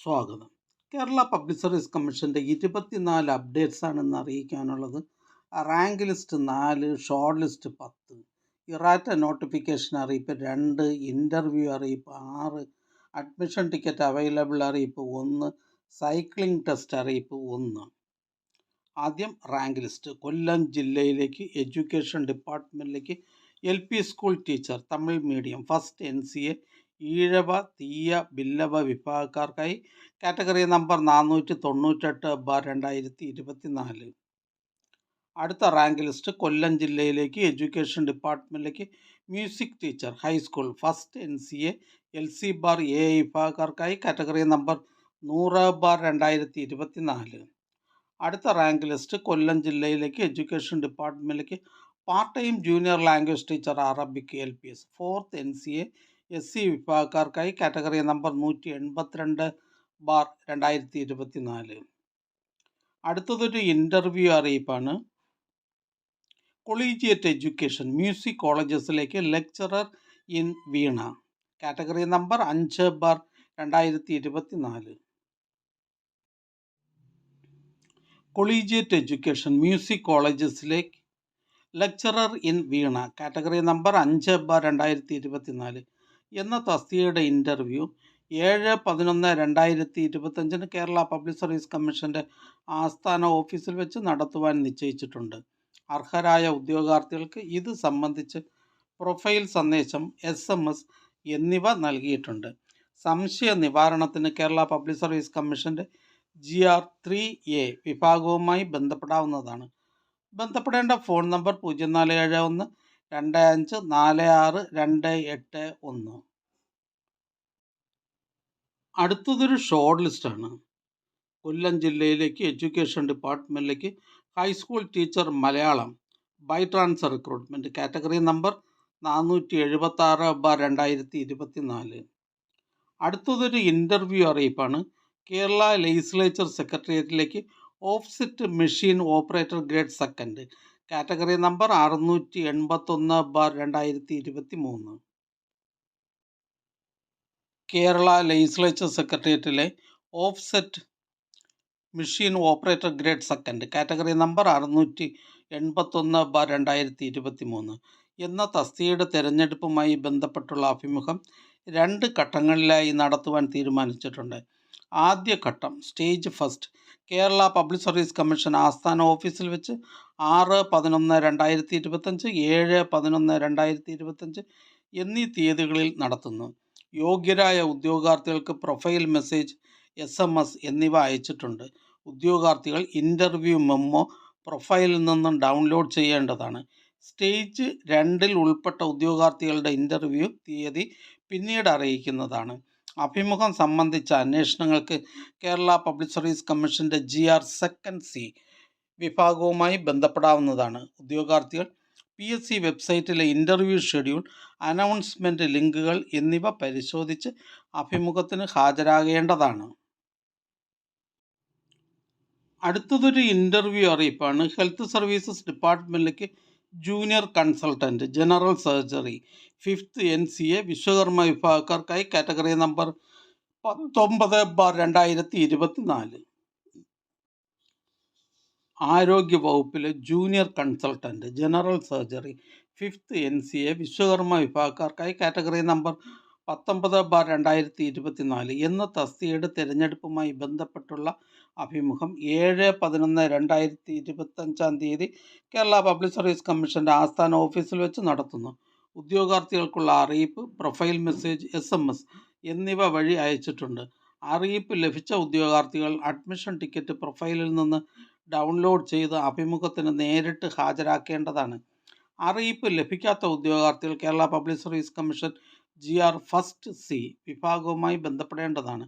സ്വാഗതം. Kerala public service കമ്മീഷൻ്റെ 24 updates ആണ് ഇന്ന് അറിയിക്കാനുള്ളത്. Rank list 4, short list 10, errata notification അറിയിപ്പ് 2, ഇൻ്റർവ്യൂ അറിയിപ്പ് 6, അഡ്മിഷൻ ടിക്കറ്റ് അവൈലബിൾ അറിയിപ്പ് 1, സൈക്ലിംഗ് ടെസ്റ്റ് അറിയിപ്പ് 1. ആദ്യം റാങ്ക് ലിസ്റ്റ്. കൊല്ലം ജില്ലയിലേക്ക് എഡ്യൂക്കേഷൻ ഡിപ്പാർട്ട്മെൻറ്റിലേക്ക് LP school teacher Tamil medium first NCA Ezhava Thiyya Billava വിഭാഗക്കാർക്കായി category number 498/2024. അടുത്ത റാങ്ക് ലിസ്റ്റ്. കൊല്ലം ജില്ലയിലേക്ക് എഡ്യൂക്കേഷൻ ഡിപ്പാർട്ട്മെൻറ്റിലേക്ക് music teacher high school first NCA LC bar A വിഭാഗക്കാർക്കായി കാറ്റഗറി നമ്പർ 100/2024. അടുത്ത റാങ്ക് ലിസ്റ്റ്. കൊല്ലം ജില്ലയിലേക്ക് എഡ്യൂക്കേഷൻ ഡിപ്പാർട്ട്മെൻറ്റിലേക്ക് part time junior language teacher Arabic LPS fourth NCA SC വിഭാഗക്കാർക്കായി category number 182/2024. അടുത്തതൊരു interview അറിയിപ്പാണ്. കൊളീജിയറ്റ് എഡ്യൂക്കേഷൻ മ്യൂസിക് കോളേജസിലേക്ക് lecturer in veena category number 5/2024. Collegiate education music കോളേജസിലേക്ക് lecturer in veena category number 5/2024 എന്ന തസ്തികയുടെ ഇൻ്റർവ്യൂ 7/11/2025 കേരള പബ്ലിക് സർവീസ് കമ്മീഷൻ്റെ ആസ്ഥാന ഓഫീസിൽ വെച്ച് നടത്തുവാൻ നിശ്ചയിച്ചിട്ടുണ്ട്. അർഹരായ ഉദ്യോഗാർത്ഥികൾക്ക് ഇത് സംബന്ധിച്ച് പ്രൊഫൈൽ സന്ദേശം, SMS എന്നിവ നൽകിയിട്ടുണ്ട്. സംശയ നിവാരണത്തിന് കേരള പബ്ലിക് സർവീസ് കമ്മീഷൻ്റെ GR 3A വിഭാഗവുമായി ബന്ധപ്പെടാവുന്നതാണ്. ബന്ധപ്പെടേണ്ട ഫോൺ നമ്പർ 0471 25 46 281. അടുത്തതൊരു ഷോർട്ട് ലിസ്റ്റാണ്. കൊല്ലം ജില്ലയിലേക്ക് എഡ്യൂക്കേഷൻ ഡിപ്പാർട്ട്മെൻറ്റിലേക്ക് high school teacher Malayalam by transfer recruitment category number 476/2024. അടുത്തതൊരു ഇൻ്റർവ്യൂ അറിയിപ്പാണ്. കേരള ലെജിസ്ലേച്ചർ സെക്രട്ടേറിയറ്റിലേക്ക് offset machine operator grade second category number 681/2023. Kerala legislature സെക്രട്ടേറിയറ്റിലെ offset machine operator grade second category number 681/2023 എന്ന തസ്തികയുടെ തെരഞ്ഞെടുപ്പുമായി ബന്ധപ്പെട്ടുള്ള അഭിമുഖം 2 ഘട്ടങ്ങളിലായി നടത്തുവാൻ തീരുമാനിച്ചിട്ടുണ്ട്. ആദ്യ ഘട്ടം stage first Kerala public service commission ആസ്ഥാന ഓഫീസിൽ വെച്ച് 6/11/2025, 7/11/2025 എന്നീ തീയതികളിൽ നടത്തുന്നു. യോഗ്യരായ ഉദ്യോഗാർത്ഥികൾക്ക് പ്രൊഫൈൽ മെസ്സേജ്, SMS എന്നിവ അയച്ചിട്ടുണ്ട്. ഉദ്യോഗാർത്ഥികൾ ഇൻ്റർവ്യൂ മെമ്മോ പ്രൊഫൈലിൽ നിന്നും ഡൗൺലോഡ് ചെയ്യേണ്ടതാണ്. സ്റ്റേജ് 2 ഉൾപ്പെട്ട ഉദ്യോഗാർത്ഥികളുടെ ഇൻ്റർവ്യൂ തീയതി പിന്നീട് അറിയിക്കുന്നതാണ്. അഭിമുഖം സംബന്ധിച്ച അന്വേഷണങ്ങൾക്ക് കേരള പബ്ലിക് സർവീസ് കമ്മീഷൻ്റെ GR 2C വിഭാഗവുമായി ബന്ധപ്പെടാവുന്നതാണ്. ഉദ്യോഗാർത്ഥികൾ PSC വെബ്സൈറ്റിലെ ഇൻ്റർവ്യൂ ഷെഡ്യൂൾ, അനൗൺസ്മെൻറ്റ് ലിങ്കുകൾ എന്നിവ പരിശോധിച്ച് അഭിമുഖത്തിന് ഹാജരാകേണ്ടതാണ്. അടുത്തതൊരു ഇൻ്റർവ്യൂ അറിയിപ്പാണ്. ഹെൽത്ത് സർവീസസ് ഡിപ്പാർട്ട്മെൻറ്റിലേക്ക് junior consultant general surgery fifth NCA Vishwakarma വിഭാഗക്കാർക്കായി കാറ്റഗറി നമ്പർ 19/2024. ആരോഗ്യ വകുപ്പിലെ junior consultant general surgery fifth NCA Vishwakarma വിഭാഗക്കാർക്കായി കാറ്റഗറി നമ്പർ 19/2024 എന്ന തസ്തികയുടെ തിരഞ്ഞെടുപ്പുമായി ബന്ധപ്പെട്ടുള്ള അഭിമുഖം 7/11/2025 കേരള പബ്ലിക് സർവീസ് കമ്മീഷൻ്റെ ആസ്ഥാന ഓഫീസിൽ വെച്ച് നടത്തുന്നു. ഉദ്യോഗാർത്ഥികൾക്കുള്ള അറിയിപ്പ്, പ്രൊഫൈൽ മെസ്സേജ്, SMS എന്നിവ വഴി അയച്ചിട്ടുണ്ട്. അറിയിപ്പ് ലഭിച്ച ഉദ്യോഗാർത്ഥികൾ അഡ്മിഷൻ ടിക്കറ്റ് പ്രൊഫൈലിൽ നിന്ന് ഡൗൺലോഡ് ചെയ്ത് അഭിമുഖത്തിന് നേരിട്ട് ഹാജരാക്കേണ്ടതാണ്. അറിയിപ്പ് ലഭിക്കാത്ത ഉദ്യോഗാർത്ഥികൾ Kerala public service commission GR 1C വിഭാഗവുമായി ബന്ധപ്പെടേണ്ടതാണ്.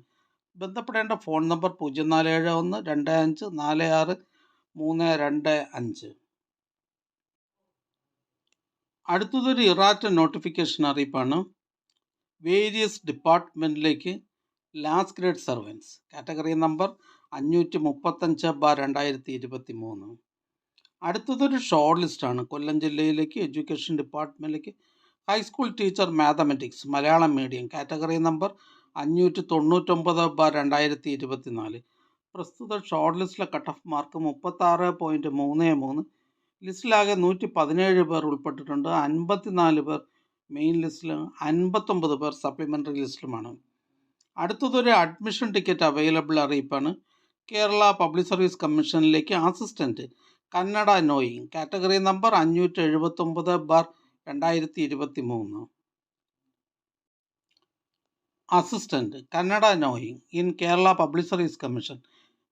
ബന്ധപ്പെടേണ്ട ഫോൺ നമ്പർ 0471 25 46 325. അടുത്തതൊരു ഇറാറ്റ നോട്ടിഫിക്കേഷൻ അറിയിപ്പാണ്. വേരിയസ് ഡിപ്പാർട്ട്മെൻറ്റിലേക്ക് last grade servants category number 535/2023. അടുത്തതൊരു ഷോർട്ട് ലിസ്റ്റാണ്. കൊല്ലം ജില്ലയിലേക്ക് എഡ്യൂക്കേഷൻ ഡിപ്പാർട്ട്മെൻറ്റിലേക്ക് high school teacher mathematics Malayalam medium category number 599/2024. പ്രസ്തുത ഷോർട്ട് ലിസ്റ്റിലെ കട്ട് ഓഫ് മാർക്ക് 36.33. ലിസ്റ്റിലാകെ 117 പേർ ഉൾപ്പെട്ടിട്ടുണ്ട്. 54 പേർ മെയിൻ ലിസ്റ്റിലും 59 പേർ സപ്ലിമെൻ്ററി ലിസ്റ്റിലുമാണ്. അടുത്തതൊരു അഡ്മിഷൻ ടിക്കറ്റ് അവൈലബിൾ അറിയിപ്പാണ്. കേരള പബ്ലിക് സർവീസ് കമ്മീഷനിലേക്ക് assistant Kannada knowing category number 579/2023. Assistant Kannada knowing in Kerala public service commission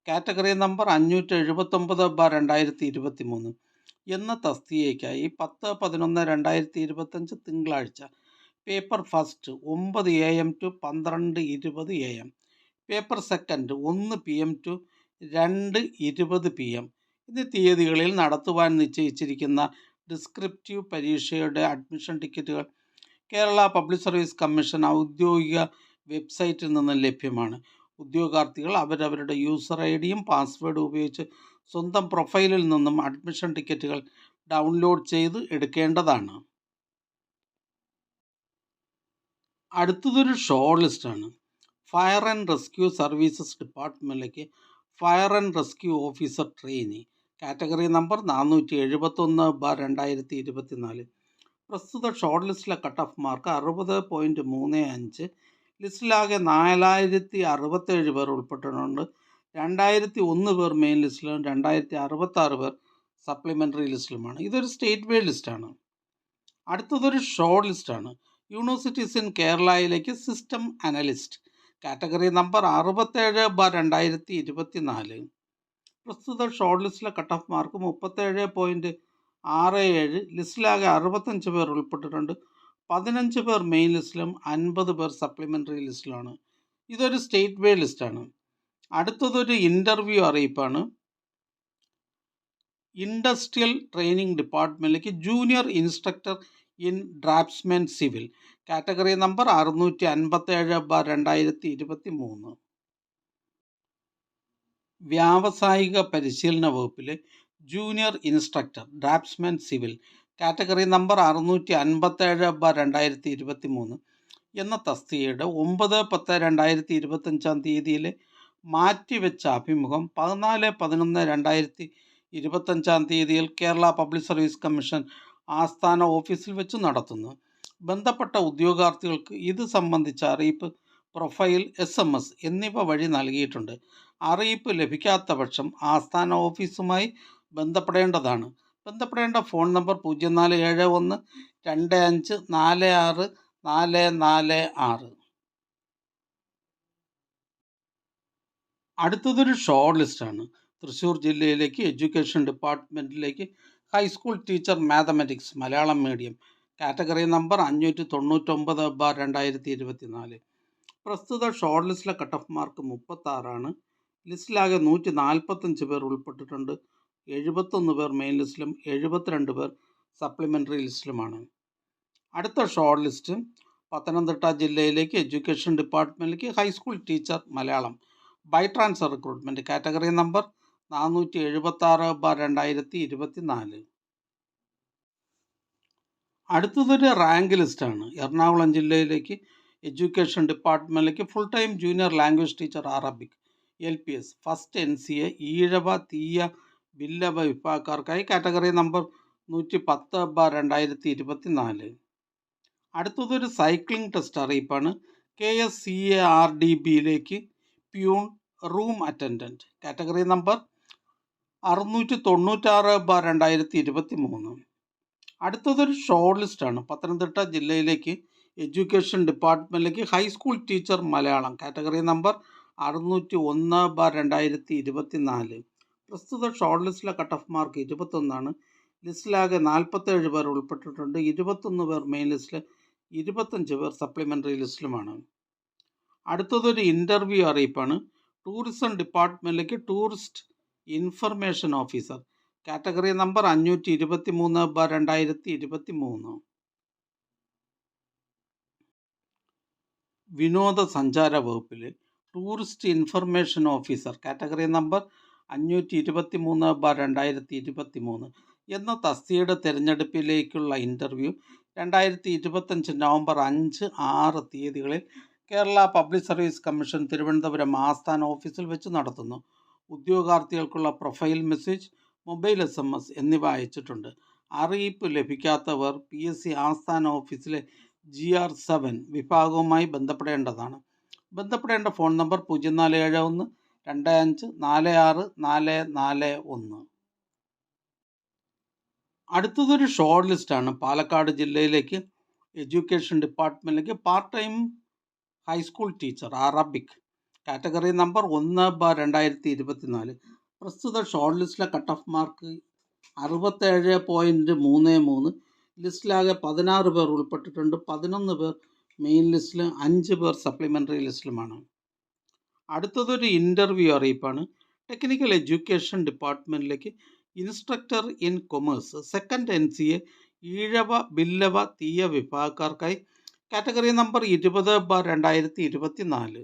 category number 579/2023 എന്ന തസ്തികയ്ക്കായി 10/11/2025 തിങ്കളാഴ്ച paper first 9 AM to 12:20 AM, paper second 1 PM to 2:20 PM എന്നീ തീയതികളിൽ നടത്തുവാൻ നിശ്ചയിച്ചിരിക്കുന്ന ഡിസ്ക്രിപ്റ്റീവ് പരീക്ഷയുടെ അഡ്മിഷൻ ടിക്കറ്റുകൾ കേരള പബ്ലിക് സർവീസ് കമ്മീഷൻ ഔദ്യോഗിക വെബ്സൈറ്റിൽ നിന്ന് ലഭ്യമാണ്. ഉദ്യോഗാർത്ഥികൾ അവരവരുടെ യൂസർ ഐഡിയും പാസ്വേഡും ഉപയോഗിച്ച് സ്വന്തം പ്രൊഫൈലിൽ നിന്നും അഡ്മിഷൻ ടിക്കറ്റുകൾ ഡൗൺലോഡ് ചെയ്ത് എടുക്കേണ്ടതാണ്. അടുത്തതൊരു ഷോർട്ട് ലിസ്റ്റാണ്. ഫയർ ആൻഡ് റെസ്ക്യൂ സർവീസസ് ഡിപ്പാർട്ട്മെൻറ്റിലേക്ക് fire and rescue officer trainee category number 471/2024. പ്രസ്തുത ഷോർട്ട് ലിസ്റ്റിലെ കട്ട് ഓഫ് മാർക്ക് 60.35. ലിസ്റ്റിലാകെ 4067 പേർ ഉൾപ്പെട്ടിട്ടുണ്ട്. 2001 പേർ മെയിൻ ലിസ്റ്റിലും 2066 പേർ സപ്ലിമെൻ്ററി ലിസ്റ്റിലുമാണ്. ഇതൊരു സ്റ്റേറ്റ് വൈഡ് ലിസ്റ്റാണ്. അടുത്തതൊരു ഷോർട്ട് ലിസ്റ്റാണ്. യൂണിവേഴ്സിറ്റീസ് ഇൻ കേരളയിലേക്ക് സിസ്റ്റം അനലിസ്റ്റ് കാറ്റഗറി നമ്പർ 67/2024. പ്രസ്തുത ഷോർട്ട് ലിസ്റ്റിലെ കട്ട് ഓഫ് മാർക്ക് 37.67. ലിസ്റ്റിലാകെ 65 പേർ ഉൾപ്പെട്ടിട്ടുണ്ട്. 15 പേർ മെയിൻ ലിസ്റ്റിലും 50 പേർ സപ്ലിമെൻ്ററി ലിസ്റ്റിലുമാണ്. ഇതൊരു സ്റ്റേറ്റ് വൈഡ് ലിസ്റ്റാണ്. അടുത്തതൊരു ഇൻ്റർവ്യൂ അറിയിപ്പാണ്. ഇൻഡസ്ട്രിയൽ ട്രെയിനിങ് ഡിപ്പാർട്ട്മെൻറ്റിലേക്ക് junior instructor in draftsman civil category number 657/2023. വ്യാവസായിക പരിശീലന വകുപ്പിലെ junior instructor draftsman civil category number 657/2023 എന്ന തസ്തികയുടെ 9/10/2025 തീയതിയിലെ മാറ്റിവെച്ച അഭിമുഖം 14/11/2025 തീയതിയിൽ കേരള പബ്ലിക് സർവീസ് കമ്മീഷൻ ആസ്ഥാന ഓഫീസിൽ വെച്ച് നടത്തുന്നു. ബന്ധപ്പെട്ട ഉദ്യോഗാർത്ഥികൾക്ക് ഇത് സംബന്ധിച്ച അറിയിപ്പ് പ്രൊഫൈൽ, SMS എന്നിവ വഴി നൽകിയിട്ടുണ്ട്. അറിയിപ്പ് ലഭിക്കാത്ത പക്ഷം ആസ്ഥാന ഓഫീസുമായി ബന്ധപ്പെടേണ്ടതാണ്. ബന്ധപ്പെടേണ്ട ഫോൺ നമ്പർ 047125464446. അടുത്തതൊരു ഷോർട്ട് ലിസ്റ്റാണ്. തൃശ്ശൂർ ജില്ലയിലേക്ക് എഡ്യൂക്കേഷൻ ഡിപ്പാർട്ട്മെൻറ്റിലേക്ക് high school teacher mathematics Malayalam medium category number 599/2024. പ്രസ്തുത ഷോർട്ട് ലിസ്റ്റിലെ കട്ട് ഓഫ് മാർക്ക് 36. ലിസ്റ്റിലാകെ 145 പേർ ഉൾപ്പെട്ടിട്ടുണ്ട്. 71 പേർ മെയിൻ ലിസ്റ്റിലും 72 പേർ സപ്ലിമെൻ്ററി ലിസ്റ്റിലുമാണ്. അടുത്ത ഷോർട്ട് ലിസ്റ്റ് പത്തനംതിട്ട ജില്ലയിലേക്ക് എഡ്യൂക്കേഷൻ ഡിപ്പാർട്ട്മെൻറ്റിലേക്ക് high school teacher Malayalam by transfer recruitment category number 476/2024. അടുത്തതൊരു റാങ്ക് ലിസ്റ്റാണ്. എറണാകുളം ജില്ലയിലേക്ക് എഡ്യൂക്കേഷൻ ഡിപ്പാർട്ട്മെൻറ്റിലേക്ക് full time junior language teacher Arabic LPS first NCA Ezhava Thiyya Billava വിഭാഗക്കാർക്കായി category number 110/2024. അടുത്തതൊരു സൈക്ലിംഗ് ടെസ്റ്റ് അറിയിപ്പാണ്. KSCARDBയിലേക്ക് peon room attendant category number 696/2023. അടുത്തതൊരു ഷോർട്ട് ലിസ്റ്റാണ്. പത്തനംതിട്ട ജില്ലയിലേക്ക് എഡ്യൂക്കേഷൻ ഡിപ്പാർട്ട്മെൻറ്റിലേക്ക് high school teacher Malayalam category number 601/2024. പ്രസ്തുത ഷോർട്ട് ലിസ്റ്റിലെ കട്ട് ഓഫ് മാർക്ക് 21. ലിസ്റ്റിലാകെ 47 പേർ ഉൾപ്പെട്ടിട്ടുണ്ട്. 21 പേർ മെയിൻ ലിസ്റ്റിൽ, 25 പേർ സപ്ലിമെൻ്ററി ലിസ്റ്റിലുമാണ്. അടുത്തതൊരു ഇൻ്റർവ്യൂ അറിയിപ്പാണ്. ടൂറിസം ഡിപ്പാർട്ട്മെൻറ്റിലേക്ക് tourist information officer category number 523/2023. വിനോദസഞ്ചാര വകുപ്പിലെ tourist information officer category number 523/2023 എന്ന തസ്തികയുടെ തിരഞ്ഞെടുപ്പിലേക്കുള്ള ഇൻ്റർവ്യൂ 2025 നവംബർ 5, 6 തീയതികളിൽ Kerala public service commission Thiruvananthapuram ആസ്ഥാന ഓഫീസിൽ വെച്ച് നടത്തുന്നു. ഉദ്യോഗാർത്ഥികൾക്കുള്ള പ്രൊഫൈൽ മെസ്സേജ്, മൊബൈൽ SMS എന്നിവ അയച്ചിട്ടുണ്ട്. അറിയിപ്പ് ലഭിക്കാത്തവർ PSC ആസ്ഥാന ഓഫീസിലെ GR7 വിഭാഗവുമായി ബന്ധപ്പെടേണ്ടതാണ്. ബന്ധപ്പെടേണ്ട ഫോൺ നമ്പർ 0471 25 46 441. അടുത്തതൊരു ഷോർട്ട് ലിസ്റ്റാണ്. പാലക്കാട് ജില്ലയിലേക്ക് എഡ്യൂക്കേഷൻ ഡിപ്പാർട്ട്മെൻറ്റിലേക്ക് part time high school teacher Arabic category number 1/2024. പ്രസ്തുത ഷോർട്ട് ലിസ്റ്റിലെ കട്ട് ഓഫ് മാർക്ക് 67.33. ലിസ്റ്റിലാകെ 16 പേർ ഉൾപ്പെട്ടിട്ടുണ്ട്. 11 പേർ മെയിൻ ലിസ്റ്റിലും 5 പേർ സപ്ലിമെൻ്ററി ലിസ്റ്റിലുമാണ്. അടുത്തതൊരു ഇൻ്റർവ്യൂ അറിയിപ്പാണ്. ടെക്നിക്കൽ എഡ്യൂക്കേഷൻ ഡിപ്പാർട്ട്മെൻറ്റിലേക്ക് instructor in commerce second NCA Ezhava Billava Thiyya വിഭാഗക്കാർക്കായി കാറ്റഗറി നമ്പർ 20/2024.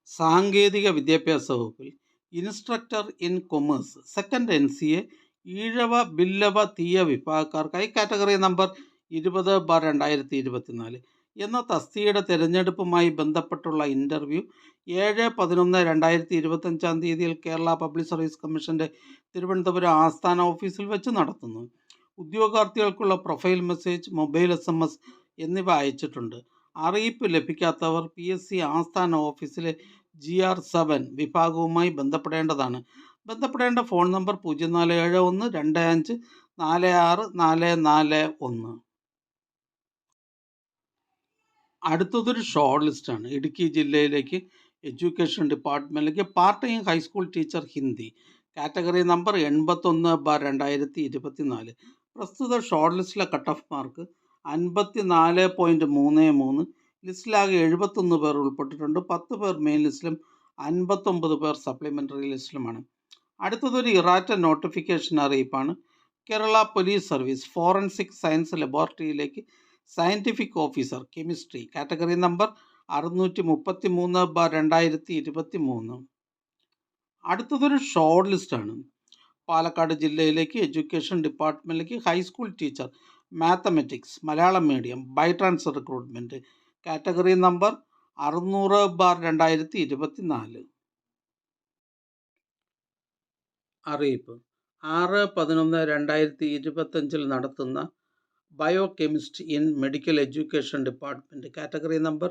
സാങ്കേതിക വിദ്യാഭ്യാസ വകുപ്പിൽ instructor in commerce second NCA Ezhava Billava Thiyya വിഭാഗക്കാർക്കായി കാറ്റഗറി നമ്പർ 20/2024 എന്ന തസ്തികയുടെ തിരഞ്ഞെടുപ്പുമായി ബന്ധപ്പെട്ടുള്ള ഇൻ്റർവ്യൂ 7/11/2025 കേരള പബ്ലിക് സർവീസ് കമ്മീഷൻ്റെ തിരുവനന്തപുരം ആസ്ഥാന ഓഫീസിൽ വെച്ച് നടത്തുന്നു. ഉദ്യോഗാർത്ഥികൾക്കുള്ള പ്രൊഫൈൽ മെസ്സേജ്, മൊബൈൽ SMS എന്നിവ അയച്ചിട്ടുണ്ട്. അറിയിപ്പ് ലഭിക്കാത്തവർ PSC ആസ്ഥാന ഓഫീസിലെ GR7 വിഭാഗവുമായി ബന്ധപ്പെടേണ്ടതാണ്. ബന്ധപ്പെടേണ്ട ഫോൺ നമ്പർ 0471 25 46 441. അടുത്തതൊരു ഷോർട്ട് ലിസ്റ്റാണ്. ഇടുക്കി ജില്ലയിലേക്ക് എഡ്യൂക്കേഷൻ ഡിപ്പാർട്ട്മെൻറ്റിലേക്ക് part time high school teacher Hindi category number 81/2024. പ്രസ്തുത ഷോർട്ട് ലിസ്റ്റിലെ കട്ട് ഓഫ് മാർക്ക് 54.33. ലിസ്റ്റിലാകെ 71 പേർ ഉൾപ്പെട്ടിട്ടുണ്ട്. 10 പേർ മെയിൻ ലിസ്റ്റിലും 59 പേർ സപ്ലിമെൻ്ററി ലിസ്റ്റിലുമാണ്. അടുത്തതൊരു ഇറാറ്റ നോട്ടിഫിക്കേഷൻ അറിയിപ്പാണ്. Kerala police service forensic science ലബോറട്ടറിയിലേക്ക് scientific officer chemistry category number 633/2023. അടുത്തതൊരു ഷോർട്ട് ലിസ്റ്റാണ്. പാലക്കാട് ജില്ലയിലേക്ക് എഡ്യൂക്കേഷൻ ഡിപ്പാർട്ട്മെൻറ്റിലേക്ക് high school teacher mathematics Malayalam medium by transfer recruitment category number 600/2024. അറിയിപ്പ് 6/11/2025 നടത്തുന്ന biochemistry in medical education department category number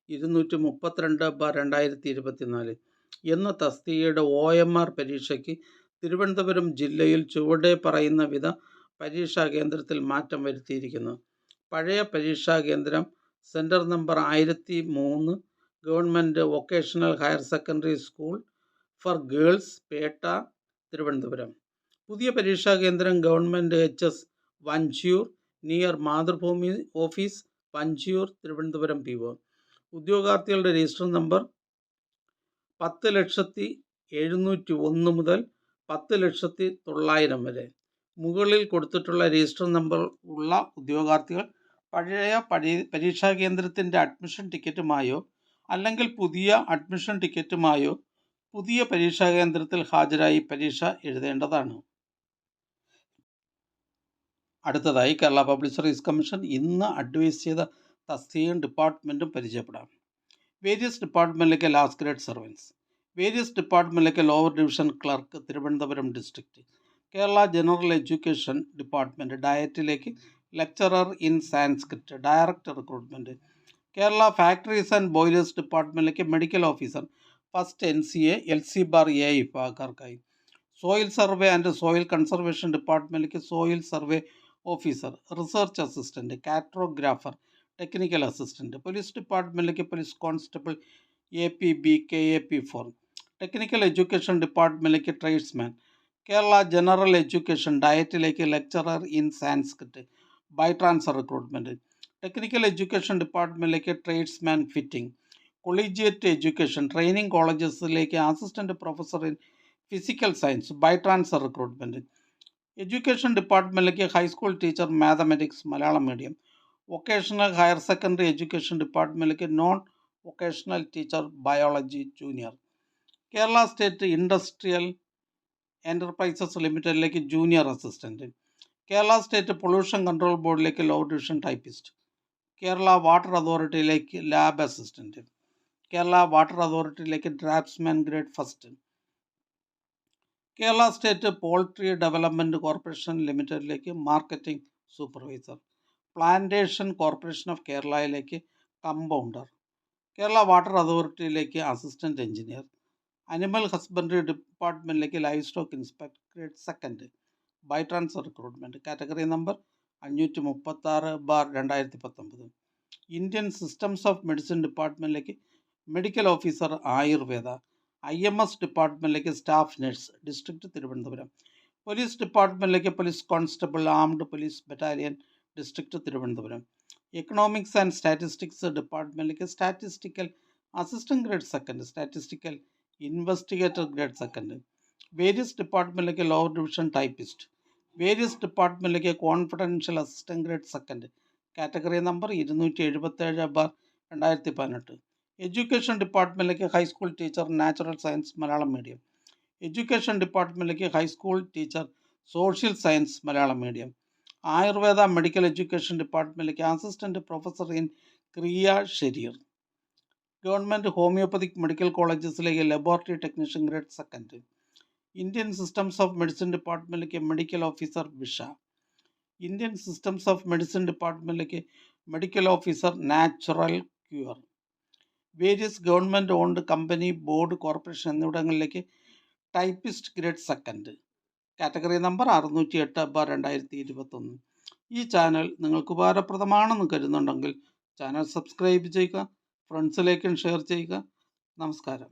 232/2024 എന്ന തസ്തികയുടെ OMR പരീക്ഷയ്ക്ക് തിരുവനന്തപുരം ജില്ലയിൽ ചുവടെ പറയുന്ന വിധ പരീക്ഷാ കേന്ദ്രത്തിൽ മാറ്റം വരുത്തിയിരിക്കുന്നു. പഴയ പരീക്ഷാ കേന്ദ്രം centre number 1003 government vocational higher secondary school for girls Pettah Thiruvananthapuram. പുതിയ പരീക്ഷാ കേന്ദ്രം government HS Vanchiyoor near Mathrubhumi office Vanchiyoor Thiruvananthapuram PO. ഉദ്യോഗാർത്ഥികളുടെ രജിസ്റ്റർ നമ്പർ 10,701 മുതൽ 10,900,000 വരെ. മുകളിൽ കൊടുത്തിട്ടുള്ള രജിസ്റ്റർ നമ്പർ ഉള്ള ഉദ്യോഗാർത്ഥികൾ പഴയ പരീക്ഷാ കേന്ദ്രത്തിൻ്റെ അഡ്മിഷൻ ടിക്കറ്റുമായോ അല്ലെങ്കിൽ പുതിയ അഡ്മിഷൻ ടിക്കറ്റുമായോ പുതിയ പരീക്ഷാ കേന്ദ്രത്തിൽ ഹാജരായി പരീക്ഷ എഴുതേണ്ടതാണ്. അടുത്തതായി കേരള പബ്ലിക് സർവീസ് കമ്മീഷൻ ഇന്ന് അഡ്വൈസ് ചെയ്ത തസ്തികയും ഡിപ്പാർട്ട്മെൻറ്റും പരിചയപ്പെടാം. വേരിയസ് ഡിപ്പാർട്ട്മെൻറ്റിലേക്ക് ലാസ്റ്റ് ഗ്രേഡ് സർവൻസ്. വേരിയസ് ഡിപ്പാർട്ട്മെൻറ്റിലേക്ക് lower division clerk Thiruvananthapuram district. Kerala general education department ഡയറ്റിലേക്ക് lecturer in Sanskrit director recruitment. Kerala factories and boilers ഡിപ്പാർട്ട്മെൻറ്റിലേക്ക് medical officer first NCA LC/A വിഭാഗക്കാർക്കായി. Soil survey and soil conservation ഡിപ്പാർട്ട്മെൻറ്റിലേക്ക് soil survey officer research assistant cartographer technical assistant. Police ഡിപ്പാർട്ട്മെൻറ്റിലേക്ക് police constable APB KAP4. Technical education ഡിപ്പാർട്ട്മെൻറ്റിലേക്ക് tradesman. Kerala general education ഡയറ്റിലേക്ക് lecturer in Sanskrit by transfer recruitment. Technical education ഡിപ്പാർട്ട്മെൻറ്റിലേക്ക് tradesman fitting. Collegiate education training കോളേജസിലേക്ക് assistant professor in physical science by transfer recruitment. Education ഡിപ്പാർട്ട്മെൻറ്റിലേക്ക് high school teacher mathematics Malayalam medium. Vocational higher secondary education ഡിപ്പാർട്ട്മെൻറ്റിലേക്ക് non vocational teacher biology junior. Kerala state industrial enterprises ലിമിറ്റഡിലേക്ക് junior assistant. Kerala state pollution control ബോർഡിലേക്ക് lower division typist. Kerala water അതോറിറ്റിയിലേക്ക് lab assistant, Kerala water അതോറിറ്റിയിലേക്ക് draftsman grade first, Kerala state poultry development corporation ലിമിറ്റഡിലേക്ക് marketing supervisor, plantation corporation of കേരളയിലേക്ക് compounder, Kerala water അതോറിറ്റിയിലേക്ക് assistant engineer, animal husbandry ഡിപ്പാർട്ട്മെൻറ്റിലേക്ക് livestock inspector grade second, by transfer recruitment, category number 536/2019. Indian systems of medicine ഡിപ്പാർട്ട്മെൻറ്റിലേക്ക് medical officer Ayurveda, IMS ഡിപ്പാർട്ട്മെൻറ്റിലേക്ക് staff nurse district Thiruvananthapuram, police ഡിപ്പാർട്ട്മെൻറ്റിലേക്ക് police constable armed police battalion district Thiruvananthapuram, economics and statistics ഡിപ്പാർട്ട്മെൻറ്റിലേക്ക് statistical assistant grade second, statistical investigator grade second, various ഡിപ്പാർട്ട്മെൻറ്റിലേക്ക് lower division typist, various ഡിപ്പാർട്ട്മെൻറ്റിലേക്ക് confidential assistant grade second, category number 277/2018. Education ഡിപ്പാർട്ട്മെൻറ്റിലേക്ക് high school teacher natural science Malayalam medium, education ഡിപ്പാർട്ട്മെൻറ്റിലേക്ക് high school teacher social science Malayalam medium, Ayurveda medical education ഡിപ്പാർട്ട്മെൻറ്റിലേക്ക് assistant professor in Kriya Sharir, government homoeopathic medical കോളേജസിലേക്ക് laboratory technician grade second, Indian systems of medicine ഡിപ്പാർട്ട്മെൻറ്റിലേക്ക് medical officer Visha, Indian systems of medicine ഡിപ്പാർട്ട്മെൻറ്റിലേക്ക് medical officer natural cure, various government owned company board corporation എന്നിവിടങ്ങളിലേക്ക് typist grade second, category number 608/2021. ഈ channel നിങ്ങൾക്ക് ഉപകാരപ്രദമാണെന്ന് കരുതുന്നുണ്ടെങ്കിൽ channel subscribe ചെയ്യുക, ഫ്രണ്ട്സിലേക്കും share ചെയ്യുക. നമസ്കാരം.